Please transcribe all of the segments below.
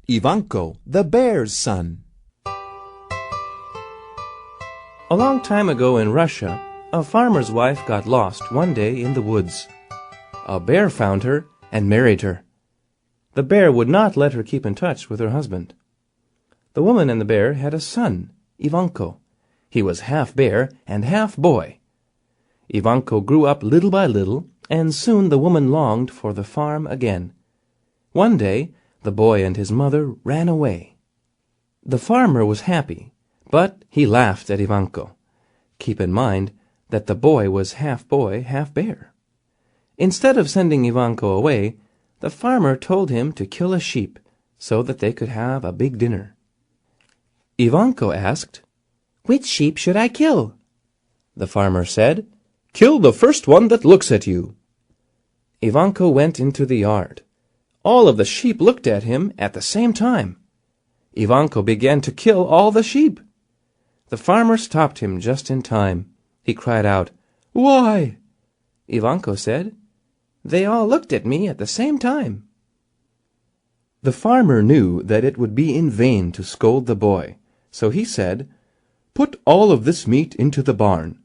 Ivanko, the bear's son. A long time ago in Russia, a farmer's wife got lost one day in the woods. A bear found her and married her. The bear would not let her keep in touch with her husband. The woman and the bear had a son, Ivanko. He was half bear and half boy. Ivanko grew up little by little, and soon the woman longed for the farm again. One day, the boy and his mother ran away. The farmer was happy, but he laughed at Ivanko. Keep in mind that the boy was half boy, half bear. Instead of sending Ivanko away, the farmer told him to kill a sheep so that they could have a big dinner. Ivanko asked, "Which sheep should I kill?" The farmer said, "Kill the first one that looks at you." Ivanko went into the yard. All of the sheep looked at him at the same time. Ivanko began to kill all the sheep. The farmer stopped him just in time. He cried out, "Why?" Ivanko said, "They all looked at me at the same time." The farmer knew that it would be in vain to scold the boy, so he said, "Put all of this meat into the barn.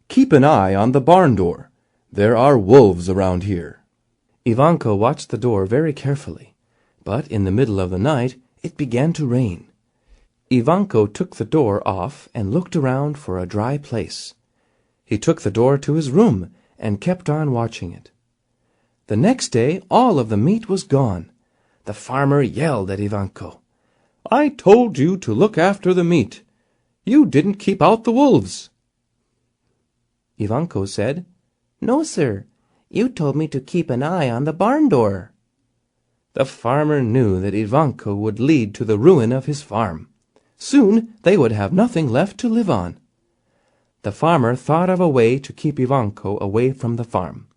Keep an eye on the barn door. There are wolves around here." Ivanko watched the door very carefully, but in the middle of the night it began to rain. Ivanko took the door off and looked around for a dry place. He took the door to his room and kept on watching it. The next day all of the meat was gone. The farmer yelled at Ivanko, "I told you to look after the meat. You didn't keep out the wolves." Ivanko said, "No, sir. You told me to keep an eye on the barn door." The farmer knew that Ivanko would lead to the ruin of his farm. Soon they would have nothing left to live on. The farmer thought of a way to keep Ivanko away from the farm.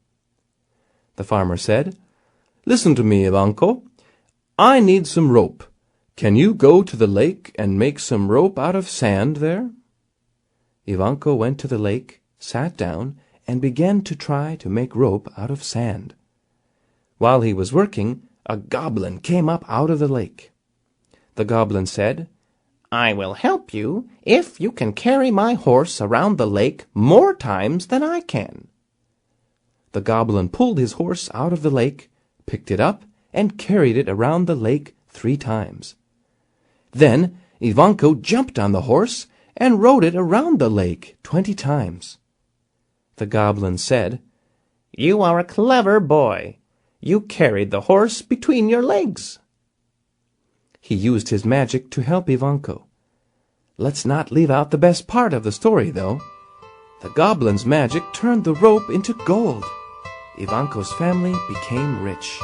The farmer said, "Listen to me, Ivanko. I need some rope. Can you go to the lake and make some rope out of sand there?" Ivanko went to the lake, sat down, and began to try to make rope out of sand. While he was working, a goblin came up out of the lake. The goblin said, "I will help you if you can carry my horse around the lake more times than I can." The goblin pulled his horse out of the lake, picked it up, and carried it around the lake 3 times. Then Ivanko jumped on the horse and rode it around the lake 20 times. The goblin said, "You are a clever boy. You carried the horse between your legs." He used his magic to help Ivanko. Let's not leave out the best part of the story, though. The goblin's magic turned the rope into gold. Ivanko's family became rich.